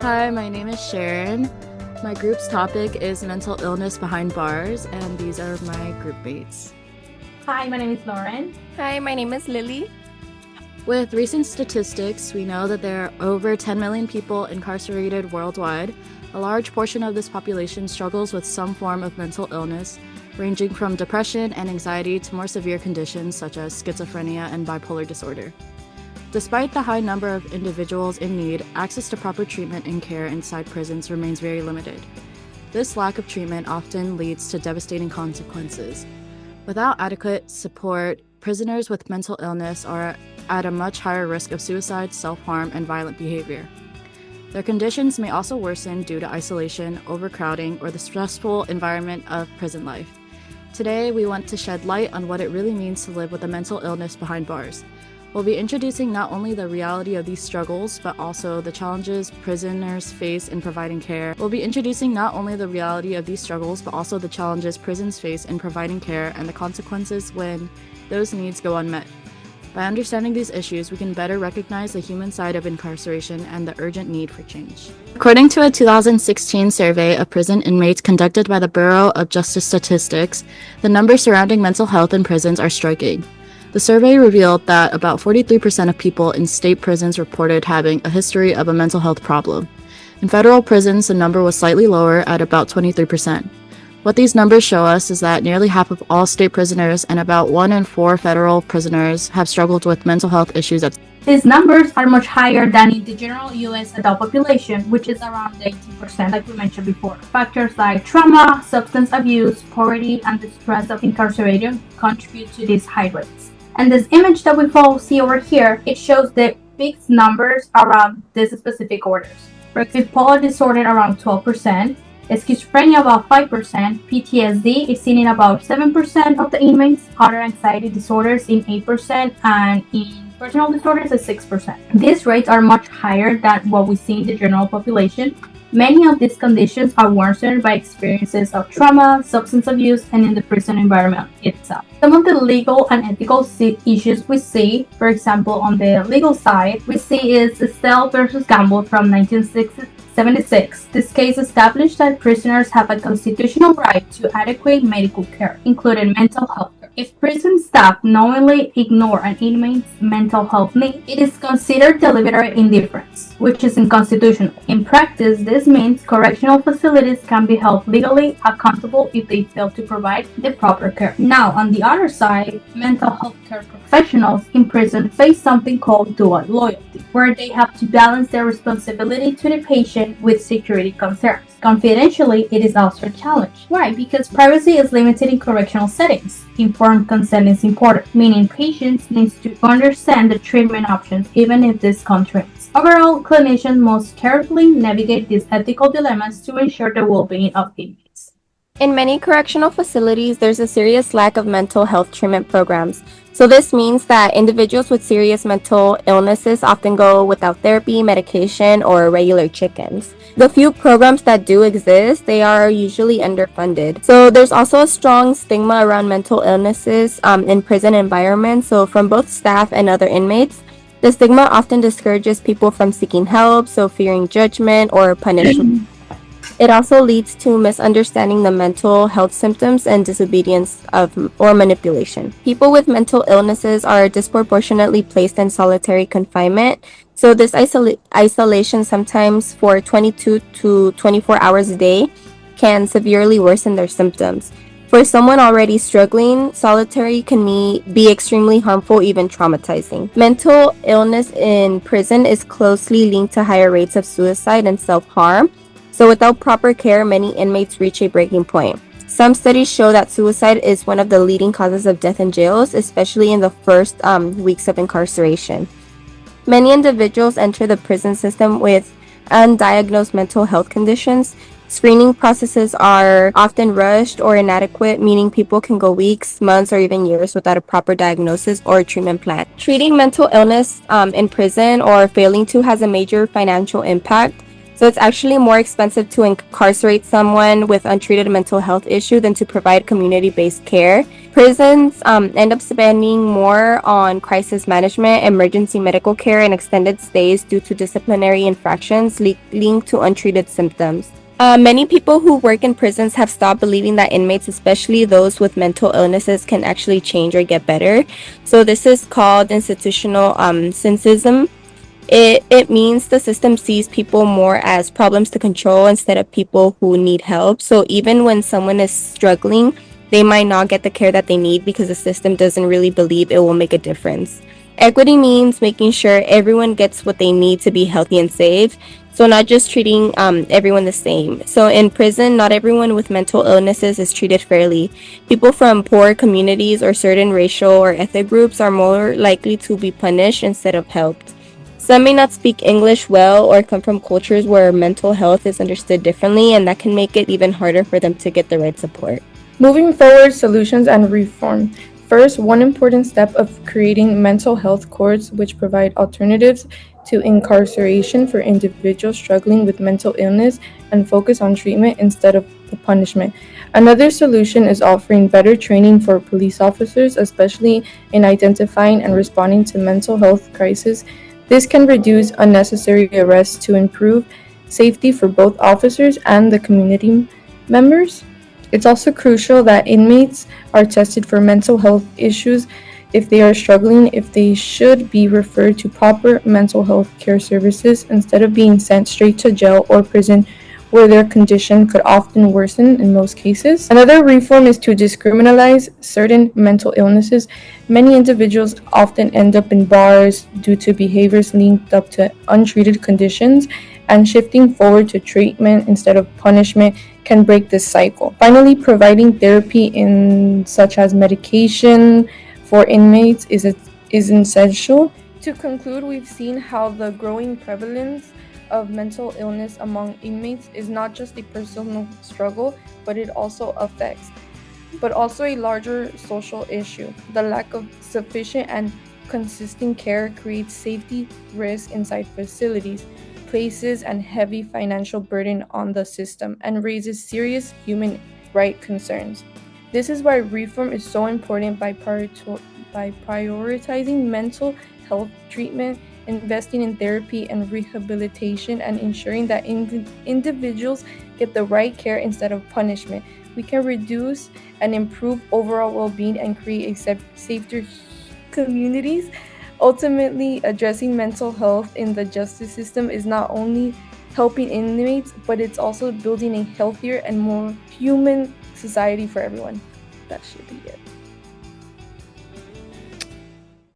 Hi, my name is Sharon. My group's topic is mental illness behind bars, and these are my group mates. Hi, my name is Lauren. Hi, my name is Lily. With recent statistics, we know that there are over 10 million people incarcerated worldwide. A large portion of this population struggles with some form of mental illness, ranging from depression and anxiety to more severe conditions such as schizophrenia and bipolar disorder. Despite the high number of individuals in need, access to proper treatment and care inside prisons remains very limited. This lack of treatment often leads to devastating consequences. Without adequate support, prisoners with mental illness are at a much higher risk of suicide, self-harm, and violent behavior. Their conditions may also worsen due to isolation, overcrowding, or the stressful environment of prison life. Today, we want to shed light on what it really means to live with a mental illness behind bars. We'll be introducing not only the reality of these struggles, but also the challenges prisoners face in providing care. We'll be introducing not only the reality of these struggles, but also the challenges prisons face in providing care and the consequences when those needs go unmet. By understanding these issues, we can better recognize the human side of incarceration and the urgent need for change. According to a 2016 survey of prison inmates conducted by the Bureau of Justice Statistics, the numbers surrounding mental health in prisons are striking. The survey revealed that about 43% of people in state prisons reported having a history of a mental health problem. In federal prisons, the number was slightly lower at about 23%. What these numbers show us is that nearly half of all state prisoners and about 1 in 4 federal prisoners have struggled with mental health issues. These numbers are much higher than in the general U.S. adult population, which is around 18%, like we mentioned before. Factors like trauma, substance abuse, poverty, and the stress of incarceration contribute to these high rates. And this image that we see over here, it shows the big numbers around these specific orders. For example, bipolar disorder around 12%, schizophrenia about 5%, PTSD is seen in about 7% of the inmates, other anxiety disorders in 8%, and in personal disorders is 6%. These rates are much higher than what we see in the general population. Many of these conditions are worsened by experiences of trauma, substance abuse, and in the prison environment itself. Some of the legal and ethical issues we see, for example, on the legal side, we see is Estelle versus Gamble from 1976. This case established that prisoners have a constitutional right to adequate medical care, including mental health care. If prison staff knowingly ignore an inmate's mental health need, it is considered deliberate indifference, which is unconstitutional. In practice, this means correctional facilities can be held legally accountable if they fail to provide the proper care. Now, on the other side, mental health care professionals in prison face something called dual loyalty, where they have to balance their responsibility to the patient with security concerns. Confidentially, it is also a challenge. Why? Because privacy is limited in correctional settings. Informed consent is important, meaning patients need to understand the treatment options even if this contradicts. Overall, clinicians must carefully navigate these ethical dilemmas to ensure the well-being of inmates. In many correctional facilities, there's a serious lack of mental health treatment programs. So this means that individuals with serious mental illnesses often go without therapy, medication, or regular check-ins. The few programs that do exist, they are usually underfunded. So there's also a strong stigma around mental illnesses in prison environments. So from both staff and other inmates, the stigma often discourages people from seeking help, so fearing judgment or punishment. It also leads to misunderstanding the mental health symptoms and disobedience or manipulation. People with mental illnesses are disproportionately placed in solitary confinement. So this isolation, sometimes for 22 to 24 hours a day, can severely worsen their symptoms. For someone already struggling, solitary can be extremely harmful, even traumatizing. Mental illness in prison is closely linked to higher rates of suicide and self-harm. So without proper care, many inmates reach a breaking point. Some studies show that suicide is one of the leading causes of death in jails, especially in the first weeks of incarceration. Many individuals enter the prison system with undiagnosed mental health conditions. Screening processes are often rushed or inadequate, meaning people can go weeks, months, or even years without a proper diagnosis or a treatment plan. Treating mental illness in prison or failing to has a major financial impact. So it's actually more expensive to incarcerate someone with untreated mental health issue than to provide community-based care. Prisons end up spending more on crisis management, emergency medical care, and extended stays due to disciplinary infractions linked to untreated symptoms. Many people who work in prisons have stopped believing that inmates, especially those with mental illnesses, can actually change or get better. So this is called institutional cynicism. It means the system sees people more as problems to control instead of people who need help. So even when someone is struggling, they might not get the care that they need because the system doesn't really believe it will make a difference. Equity means making sure everyone gets what they need to be healthy and safe. So not just treating everyone the same. So in prison, not everyone with mental illnesses is treated fairly. People from poor communities or certain racial or ethnic groups are more likely to be punished instead of helped. Some may not speak English well or come from cultures where mental health is understood differently, and that can make it even harder for them to get the right support. Moving forward, solutions and reform. First, one important step of creating mental health courts which provide alternatives to incarceration for individuals struggling with mental illness and focus on treatment instead of the punishment. Another solution is offering better training for police officers, especially in identifying and responding to mental health crises. This can reduce unnecessary arrests to improve safety for both officers and the community members. It's also crucial that inmates are tested for mental health issues. If they are struggling, if they should be referred to proper mental health care services instead of being sent straight to jail or prison, where their condition could often worsen in most cases. Another reform is to decriminalize certain mental illnesses. Many individuals often end up in bars due to behaviors linked up to untreated conditions, and shifting forward to treatment instead of punishment can break this cycle. Finally, providing therapy in such as medication for inmates is essential. To conclude, we've seen how the growing prevalence of mental illness among inmates is not just a personal struggle, but it also affects a larger social issue. The lack of sufficient and consistent care creates safety risks inside facilities, places and heavy financial burden on the system, and raises serious human rights concerns. This is why reform is so important by prioritizing mental health treatment, investing in therapy and rehabilitation, and ensuring that individuals get the right care instead of punishment. We can reduce and improve overall well-being and create safer communities. Ultimately, addressing mental health in the justice system is not only helping inmates, but it's also building a healthier and more human society for everyone. That should be it.